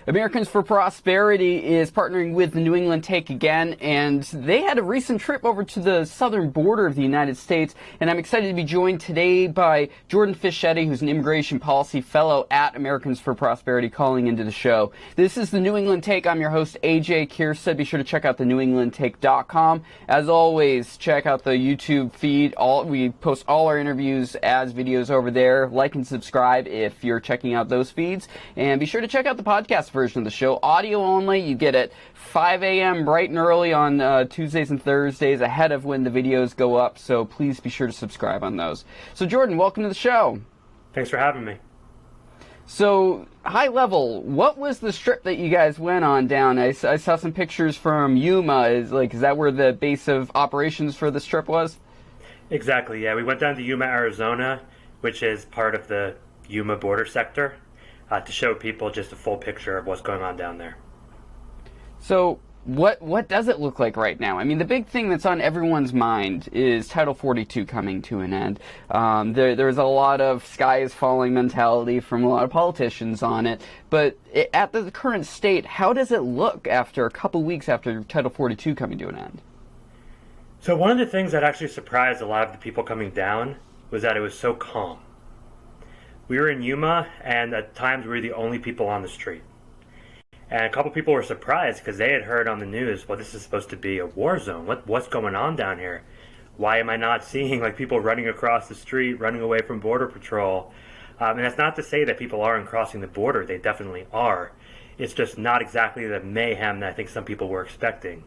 Americans for Prosperity is partnering with the New England Take again, and they had a recent trip over to the southern border of the United States, and I'm excited to be joined today by Jordan Fischetti, who's an immigration policy fellow at Americans for Prosperity, calling into the show. This is the New England Take. I'm your host, AJ Kierstead. Be sure to check out the newenglandtake.com. As always, check out the YouTube feed. We post all our interviews as videos over there. Like and subscribe if you're checking out those feeds, and be sure to check out the podcast version of the show, audio only. You get it 5 a.m. bright and early on Tuesdays and Thursdays, ahead of when the videos go up, so please be sure to subscribe on those. So Jordan, welcome to the show. Thanks for having me. So, high level, what was the strip that you guys went on down? I saw some pictures from Yuma. Is that where the base of operations for the strip was? Exactly, yeah. We went down to Yuma, Arizona, which is part of the Yuma border sector, to show people just a full picture of what's going on down there. So what does it look like right now? I mean, the big thing that's on everyone's mind is Title 42 coming to an end. There's a lot of sky is falling mentality from a lot of politicians on it, but at the current state, how does it look after a couple weeks after Title 42 coming to an end? So one of the things that actually surprised a lot of the people coming down was that it was so calm. We were in Yuma, and at times we were the only people on the street. And a couple people were surprised because they had heard on the news, well, this is supposed to be a war zone. What's going on down here? Why am I not seeing people running across the street, running away from Border Patrol? And that's not to say that people aren't crossing the border. They definitely are. It's just not exactly the mayhem that I think some people were expecting.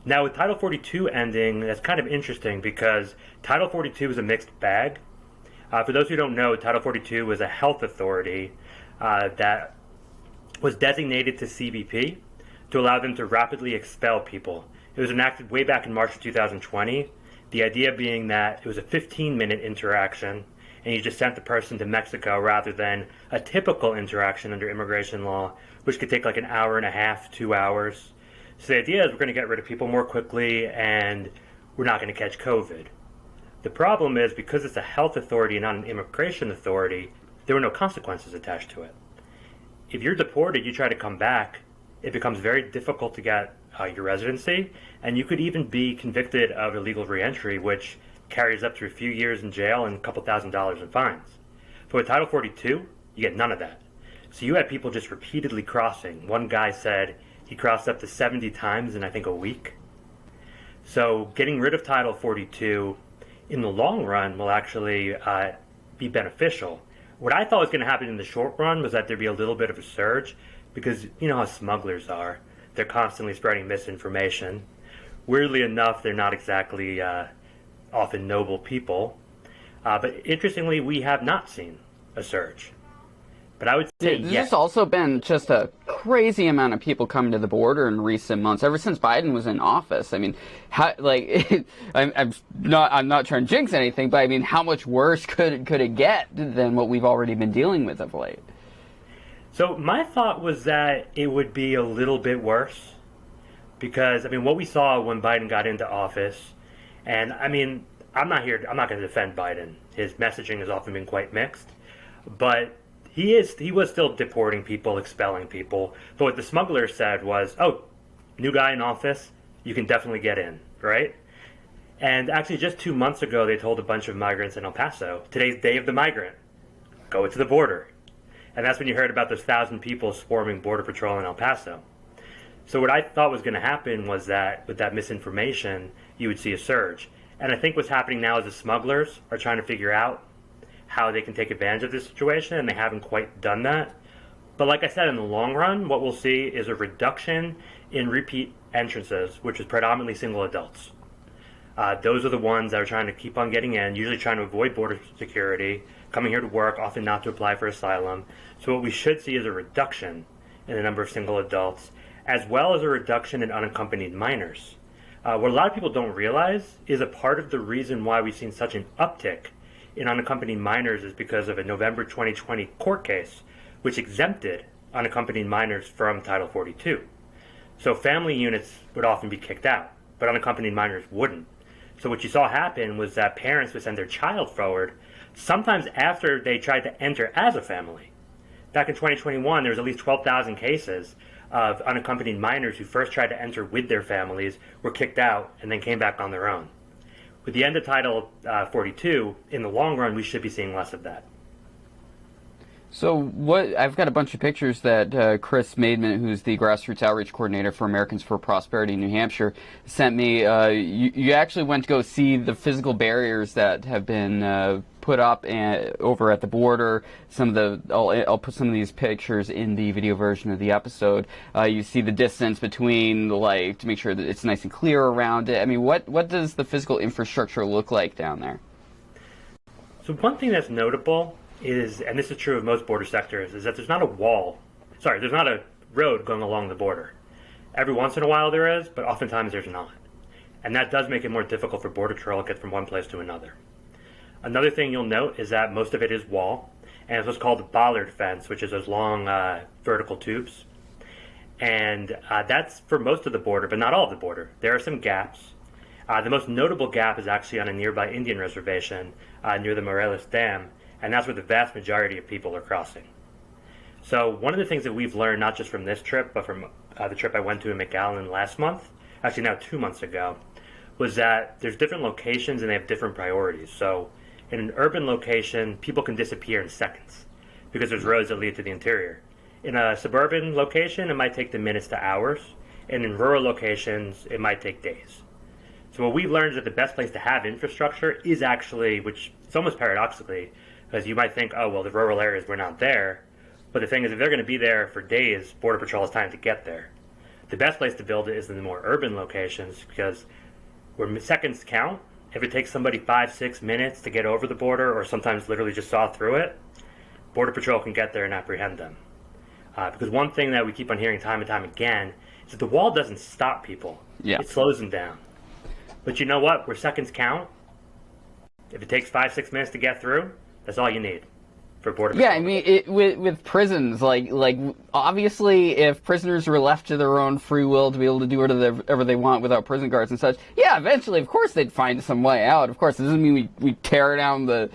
Now, with Title 42 ending, that's kind of interesting because Title 42 is a mixed bag. For those who don't know, Title 42 was a health authority that was designated to CBP to allow them to rapidly expel people. It was enacted way back in March of 2020, the idea being that it was a 15-minute interaction, and you just sent the person to Mexico rather than a typical interaction under immigration law, which could take like an hour and a half, 2 hours. So the idea is we're going to get rid of people more quickly, and we're not going to catch COVID. The problem is, because it's a health authority and not an immigration authority, there were no consequences attached to it. If you're deported, you try to come back, it becomes very difficult to get your residency, and you could even be convicted of illegal reentry, which carries up to a few years in jail and a couple $1,000s in fines. But with Title 42, you get none of that. So you had people just repeatedly crossing. One guy said he crossed up to 70 times in, I think, a week. So getting rid of Title 42 in the long run will actually be beneficial. What I thought was going to happen in the short run was that there'd be a little bit of a surge, because you know how smugglers are. They're constantly spreading misinformation. Weirdly enough, they're not exactly often noble people. But interestingly, we have not seen a surge. But I would say yes. There's also been just a crazy amount of people coming to the border in recent months, ever since Biden was in office. I mean, I'm not trying to jinx anything, but I mean, how much worse could it get than what we've already been dealing with of late? So my thought was that it would be a little bit worse, because I mean, what we saw when Biden got into office, and I mean, I'm not going to defend Biden. His messaging has often been quite mixed, but he was still deporting people, expelling people. But what the smugglers said was, oh, new guy in office, you can definitely get in, right? And actually just 2 months ago, they told a bunch of migrants in El Paso, today's day of the migrant, go to the border. And that's when you heard about those 1,000 people swarming Border Patrol in El Paso. So what I thought was going to happen was that with that misinformation, you would see a surge. And I think what's happening now is the smugglers are trying to figure out how they can take advantage of this situation, and they haven't quite done that. But like I said, in the long run, what we'll see is a reduction in repeat entrances, which is predominantly single adults. Those are the ones that are trying to keep on getting in, usually trying to avoid border security, coming here to work, often not to apply for asylum. So what we should see is a reduction in the number of single adults, as well as a reduction in unaccompanied minors. What a lot of people don't realize is a part of the reason why we've seen such an uptick in unaccompanied minors is because of a November 2020 court case which exempted unaccompanied minors from Title 42. So family units would often be kicked out, but unaccompanied minors wouldn't. So what you saw happen was that parents would send their child forward, sometimes after they tried to enter as a family. Back in 2021, there was at least 12,000 cases of unaccompanied minors who first tried to enter with their families, were kicked out, and then came back on their own. With the end of Title 42, in the long run, we should be seeing less of that. So I've got a bunch of pictures that Chris Maidman, who's the grassroots outreach coordinator for Americans for Prosperity in New Hampshire, sent me. You actually went to go see the physical barriers that have been put up over at the border. I'll put some of these pictures in the video version of the episode. You see the distance between, to make sure that it's nice and clear around it. I mean, what does the physical infrastructure look like down there? So one thing that's notable is, and this is true of most border sectors, is that there's not a road going along the border. Every once in a while there is, but oftentimes there's not. And that does make it more difficult for Border Patrol to get from one place to another. Another thing you'll note is that most of it is wall, and it's what's called a bollard fence, which is those long vertical tubes. And that's for most of the border, but not all of the border. There are some gaps. The most notable gap is actually on a nearby Indian reservation near the Morelos Dam, and that's where the vast majority of people are crossing. So one of the things that we've learned, not just from this trip, but from the trip I went to in McAllen last month, actually now 2 months ago, was that there's different locations and they have different priorities. So in an urban location, people can disappear in seconds because there's roads that lead to the interior. In a suburban location, it might take them minutes to hours, and in rural locations, it might take days. So what we've learned is that the best place to have infrastructure is actually, which it's almost paradoxically, because you might think, oh, well, the rural areas were not there. But the thing is, if they're going to be there for days, Border Patrol has time to get there. The best place to build it is in the more urban locations, because where seconds count, if it takes somebody 5-6 minutes to get over the border, or sometimes literally just saw through it, Border Patrol can get there and apprehend them. Because one thing that we keep on hearing time and time again is that the wall doesn't stop people. Yeah. It slows them down. But you know what? Where seconds count, if it takes 5-6 minutes to get through, that's all you need for Border Patrol. Yeah, I mean, with prisons, like obviously, if prisoners were left to their own free will to be able to do whatever they want without prison guards and such, yeah, eventually, of course, they'd find some way out. Of course, it doesn't mean we tear down the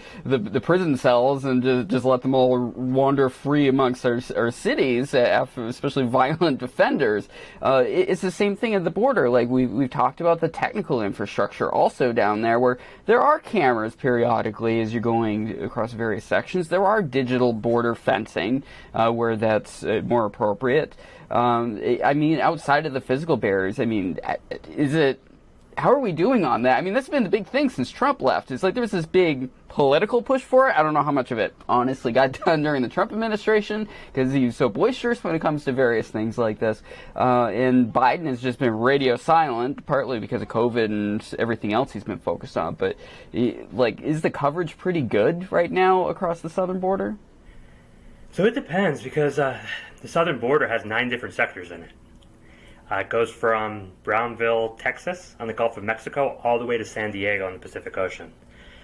prison cells and just let them all wander free amongst our cities, especially violent offenders. It's the same thing at the border. Like we've talked about the technical infrastructure also down there, where there are cameras periodically as you're going across various sections. There are digital border fencing where that's more appropriate. I mean, outside of the physical barriers, I mean, how are we doing on that? I mean, that's been the big thing since Trump left. It's like there was this big political push for it. I don't know how much of it honestly got done during the Trump administration because he was so boisterous when it comes to various things like this. And Biden has just been radio silent, partly because of COVID and everything else he's been focused on. But, is the coverage pretty good right now across the southern border? So it depends because the southern border has 9 different sectors in it. It goes from Brownville, Texas, on the Gulf of Mexico, all the way to San Diego on the Pacific Ocean.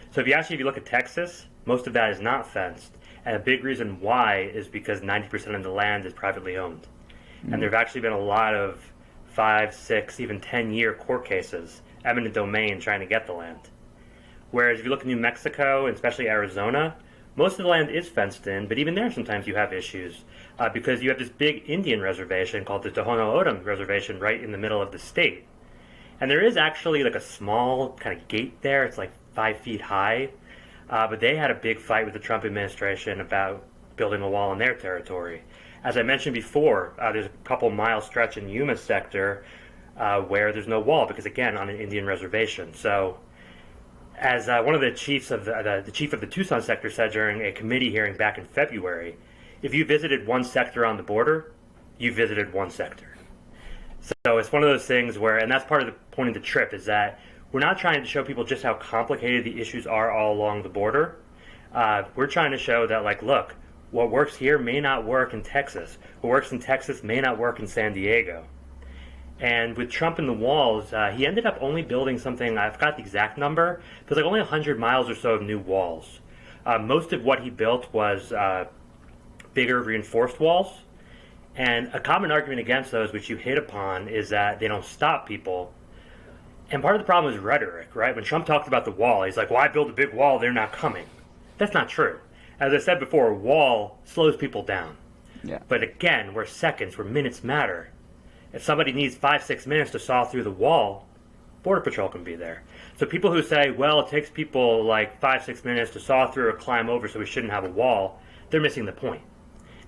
So if you look at Texas, most of that is not fenced. And a big reason why is because 90% of the land is privately owned. Mm-hmm. And there have actually been a lot of 5, 6, even 10-year court cases, eminent domain, trying to get the land. Whereas if you look at New Mexico, and especially Arizona, most of the land is fenced in, but even there sometimes you have issues. Because you have this big Indian reservation called the Tohono O'odham Reservation right in the middle of the state. And there is actually like a small kind of gate there. It's like 5 feet high. But they had a big fight with the Trump administration about building a wall in their territory. As I mentioned before, there's a couple mile stretch in Yuma sector where there's no wall because, again, on an Indian reservation. So as one of the chiefs of the chief of the Tucson sector said during a committee hearing back in February, if you visited one sector on the border, you visited one sector. So it's one of those things where, and that's part of the point of the trip, is that we're not trying to show people just how complicated the issues are all along the border. We're trying to show that, look, what works here may not work in Texas. What works in Texas may not work in San Diego. And with Trump in the walls, he ended up only building something, I forgot the exact number, but only 100 miles or so of new walls. Most of what he built was bigger reinforced walls. And a common argument against those, which you hit upon, is that they don't stop people. And part of the problem is rhetoric, right? When Trump talked about the wall, he's like, well, I built a big wall, they're not coming. That's not true. As I said before, a wall slows people down. Yeah. But again, where seconds, where minutes matter. If somebody needs 5-6 minutes to saw through the wall, Border Patrol can be there. So people who say, well, it takes people like 5-6 minutes to saw through or climb over, so we shouldn't have a wall, they're missing the point.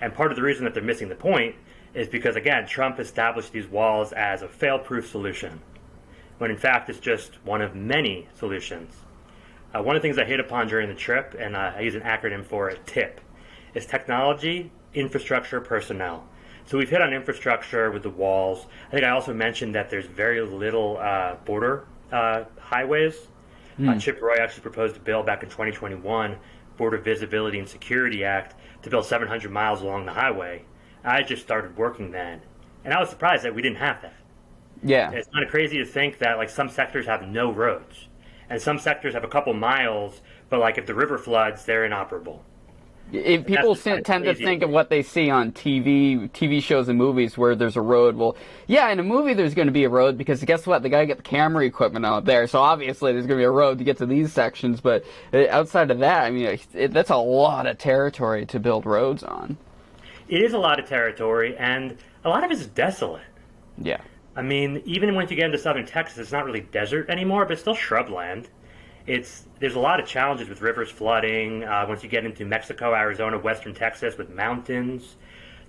And part of the reason that they're missing the point is because, again, Trump established these walls as a fail-proof solution, when in fact it's just one of many solutions. One of the things I hit upon during the trip, and I use an acronym for it, TIP, is technology, infrastructure, personnel. So we've hit on infrastructure with the walls. I think I also mentioned that there's very little border highways. Chip Roy actually proposed a bill back in 2021, Border Visibility and Security Act, to build 700 miles along the highway. I just started working then, and I was surprised that we didn't have that. Yeah. It's kind of crazy to think that like some sectors have no roads, and some sectors have a couple miles, but like if the river floods, they're inoperable. People tend to think of what they see on TV shows and movies where there's a road. Well, yeah, in a movie there's going to be a road because guess what? The guy got the camera equipment out there, so obviously there's going to be a road to get to these sections. But outside of that, I mean, that's a lot of territory to build roads on. It is a lot of territory, and a lot of it is desolate. Yeah. I mean, even once you get into southern Texas, it's not really desert anymore, but it's still shrubland. There's a lot of challenges with rivers flooding. Once you get into Mexico, Arizona, western Texas with mountains,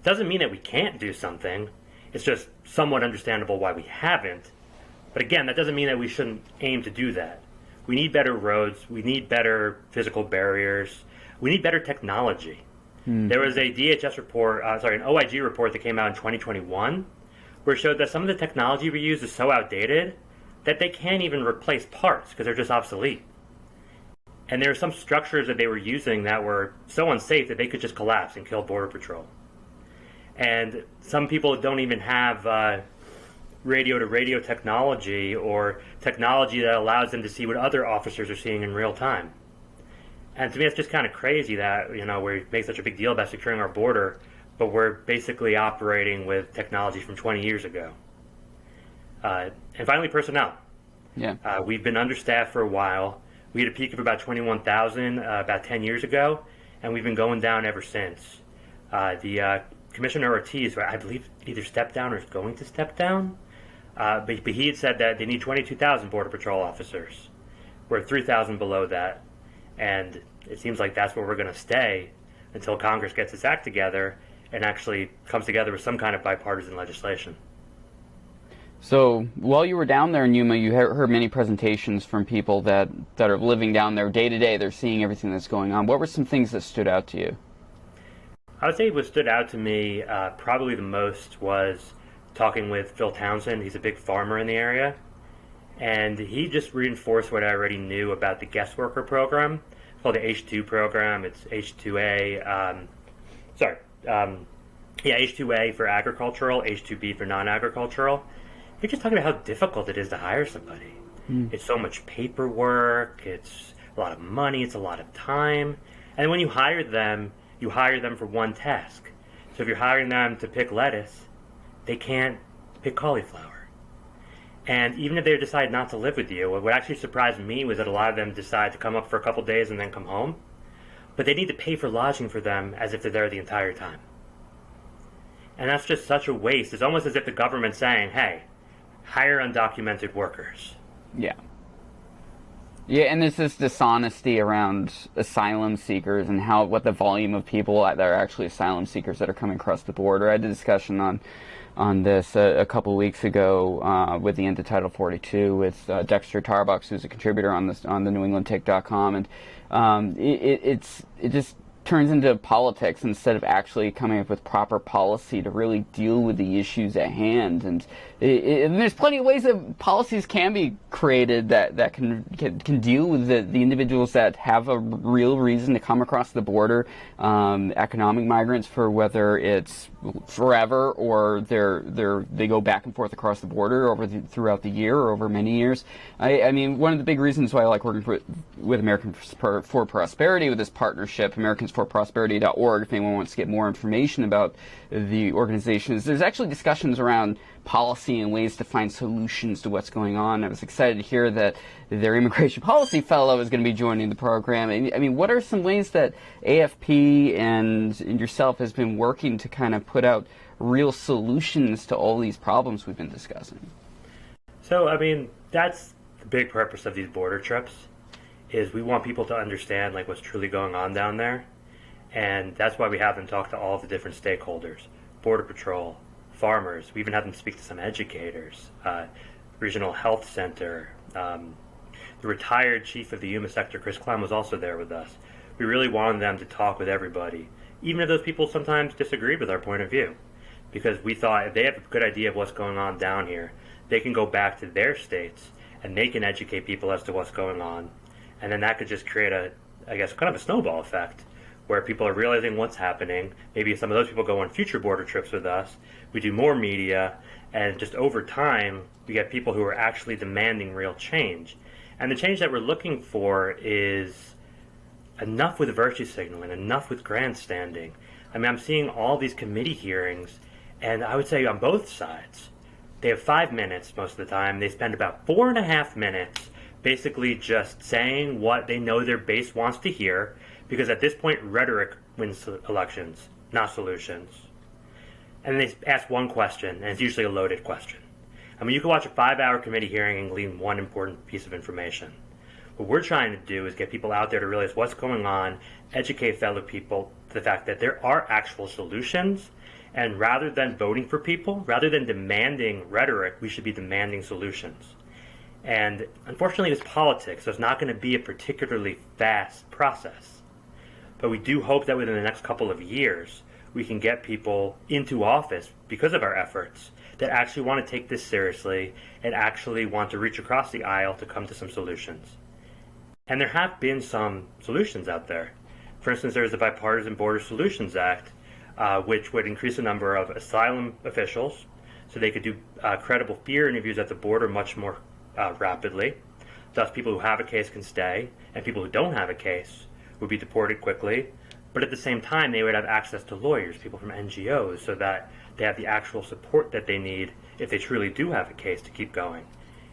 doesn't mean that we can't do something. It's just somewhat understandable why we haven't. But again, that doesn't mean that we shouldn't aim to do that. We need better roads. We need better physical barriers. We need better technology. There was a DHS report, an OIG report that came out in 2021, where it showed that some of the technology we use is so outdated that they can't even replace parts because they're just obsolete. And there are some structures that they were using that were so unsafe that they could just collapse and kill Border Patrol. And some people don't even have radio-to-radio technology or technology that allows them to see what other officers are seeing in real time. And to me, it's just kind of crazy that, we make such a big deal about securing our border, but we're basically operating with technology from 20 years ago. And finally, personnel. Yeah. We've been understaffed for a while. We had a peak of about 21,000 about 10 years ago, and we've been going down ever since. The Commissioner Ortiz, I believe, either stepped down or is going to step down, but he had said that they need 22,000 Border Patrol officers. We're 3,000 below that, and it seems like that's where we're going to stay until Congress gets its act together and actually comes together with some kind of bipartisan legislation. So while you were down there in Yuma, you heard many presentations from people that are living down there day to day. They're seeing everything that's going on. What were some things that stood out to you? I would say what stood out to me probably the most was talking with Phil Townsend. He's a big farmer in the area. And he just reinforced what I already knew about the guest worker program. It's called the H2 program. It's H2A. H2A for agricultural, H2B for non-agricultural. You're just talking about how difficult it is to hire somebody. It's so much paperwork, it's a lot of money, it's a lot of time. And when you hire them for one task. So if you're hiring them to pick lettuce, they can't pick cauliflower. And even if they decide not to live with you, what actually surprised me was that a lot of them decide to come up for a couple days and then come home. But they need to pay for lodging for them as if they're there the entire time. And that's just such a waste. It's almost as if the government's saying, hey, hire undocumented workers. Yeah. Yeah, and there's this dishonesty around asylum seekers and what the volume of people that are actually asylum seekers that are coming across the border. I had a discussion on this a couple of weeks ago with the end of Title 42 with Dexter Tarbox, who's a contributor on the NewEnglandTake.com, and it just turns into politics instead of actually coming up with proper policy to really deal with the issues at hand. And there's plenty of ways that policies can be created that can deal with the individuals that have a real reason to come across the border, economic migrants, for whether it's forever or they go back and forth across the border throughout the year or over many years. I mean, one of the big reasons why I like working with Americans for Prosperity with this partnership, Americans forprosperity.org if anyone wants to get more information about the organizations. There's actually discussions around policy and ways to find solutions to what's going on. I was excited to hear that their immigration policy fellow is going to be joining the program. I mean, what are some ways that AFP and yourself has been working to kind of put out real solutions to all these problems we've been discussing? So, I mean, that's the big purpose of these border trips, is we want people to understand like what's truly going on down there. And that's why we have them talk to all the different stakeholders, Border Patrol, farmers. We even have them speak to some educators, regional health center. The retired chief of the Yuma sector, Chris Klein, was also there with us. We really wanted them to talk with everybody, even if those people sometimes disagreed with our point of view, because we thought if they have a good idea of what's going on down here, they can go back to their states and they can educate people as to what's going on. And then that could just create I guess, kind of a snowball effect where people are realizing what's happening. Maybe some of those people go on future border trips with us. We do more media, and just over time, we get people who are actually demanding real change. And the change that we're looking for is enough with virtue signaling, enough with grandstanding. I mean, I'm seeing all these committee hearings, and I would say on both sides, they have 5 minutes most of the time. They spend about 4.5 minutes basically just saying what they know their base wants to hear, because at this point, rhetoric wins elections, not solutions. And they ask one question, and it's usually a loaded question. I mean, you can watch a 5-hour committee hearing and glean one important piece of information. What we're trying to do is get people out there to realize what's going on, educate fellow people to the fact that there are actual solutions, and rather than voting for people, rather than demanding rhetoric, we should be demanding solutions. And unfortunately, it's politics, so it's not going to be a particularly fast process. But we do hope that within the next couple of years, we can get people into office because of our efforts that actually want to take this seriously and actually want to reach across the aisle to come to some solutions. And there have been some solutions out there. For instance, there's the Bipartisan Border Solutions Act, which would increase the number of asylum officials so they could do credible fear interviews at the border much more rapidly. Thus, people who have a case can stay, and people who don't have a case would be deported quickly. But at the same time, they would have access to lawyers, people from NGOs, so that they have the actual support that they need if they truly do have a case to keep going.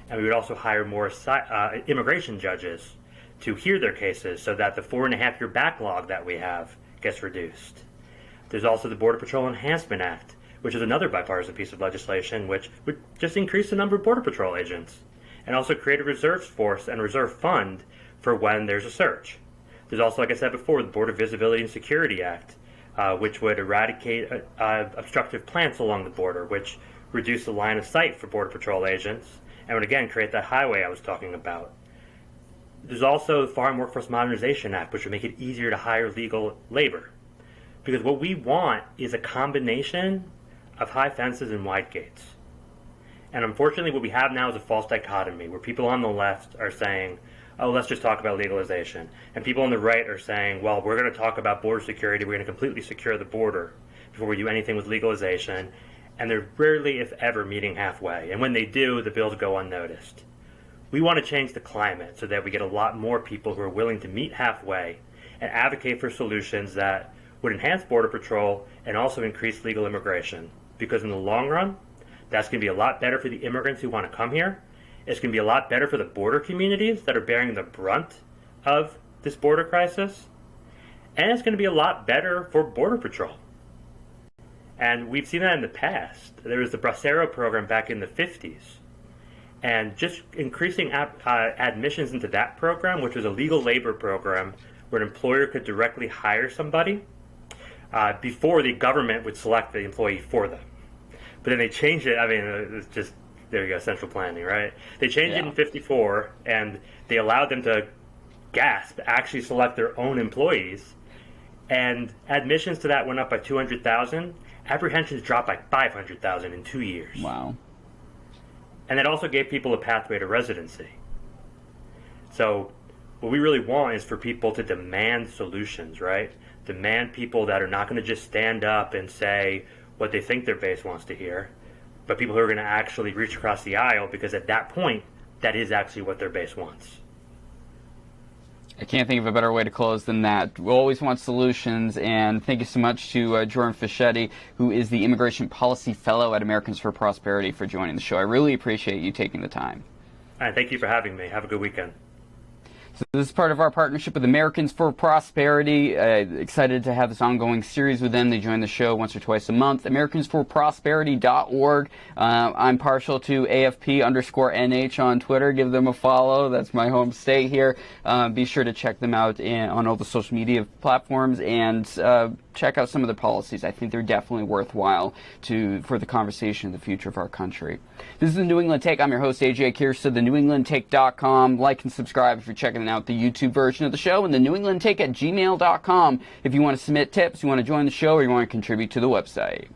And we would also hire more immigration judges to hear their cases so that the 4.5-year backlog that we have gets reduced. There's also the Border Patrol Enhancement Act, which is another bipartisan piece of legislation which would just increase the number of Border Patrol agents and also create a reserve force and reserve fund for when there's a search. There's also, like I said before, the Border Visibility and Security Act, which would eradicate obstructive plants along the border, which reduce the line of sight for Border Patrol agents, and would again create that highway I was talking about. There's also the Farm Workforce Modernization Act, which would make it easier to hire legal labor. Because what we want is a combination of high fences and wide gates. And unfortunately, what we have now is a false dichotomy, where people on the left are saying, oh, let's just talk about legalization. And people on the right are saying, well, we're going to talk about border security. We're going to completely secure the border before we do anything with legalization. And they're rarely, if ever, meeting halfway. And when they do, the bills go unnoticed. We want to change the climate so that we get a lot more people who are willing to meet halfway and advocate for solutions that would enhance Border Patrol and also increase legal immigration. Because in the long run, that's going to be a lot better for the immigrants who want to come here. It's going to be a lot better for the border communities that are bearing the brunt of this border crisis. And it's going to be a lot better for Border Patrol. And we've seen that in the past. There was the Bracero program back in the 50s. And just increasing admissions into that program, which was a legal labor program where an employer could directly hire somebody before the government would select the employee for them. But then they changed it. I mean, it's just, there you go, central planning, right? They changed it in 54, and they allowed them to actually select their own employees. And admissions to that went up by 200,000. Apprehensions dropped by 500,000 in 2 years. Wow. And that also gave people a pathway to residency. So what we really want is for people to demand solutions, right? Demand people that are not going to just stand up and say what they think their base wants to hear, but people who are going to actually reach across the aisle, because at that point, that is actually what their base wants. I can't think of a better way to close than that. We always want solutions, and thank you so much to Jordan Fischetti, who is the Immigration Policy Fellow at Americans for Prosperity, for joining the show. I really appreciate you taking the time. All right, thank you for having me. Have a good weekend. So this is part of our partnership with Americans for Prosperity. Excited to have this ongoing series with them. They join the show once or twice a month. AmericansForProsperity.org. I'm partial to AFP_NH on Twitter. Give them a follow. That's my home state here. Be sure to check them out on all the social media platforms and check out some of the policies. I think they're definitely worthwhile for the conversation of the future of our country. This is the New England Take. I'm your host, AJ Kirsta, thenewenglandtake.com. Like and subscribe if you're checking out the YouTube version of the show, and the newenglandtake@gmail.com if you want to submit tips, you want to join the show, or you want to contribute to the website.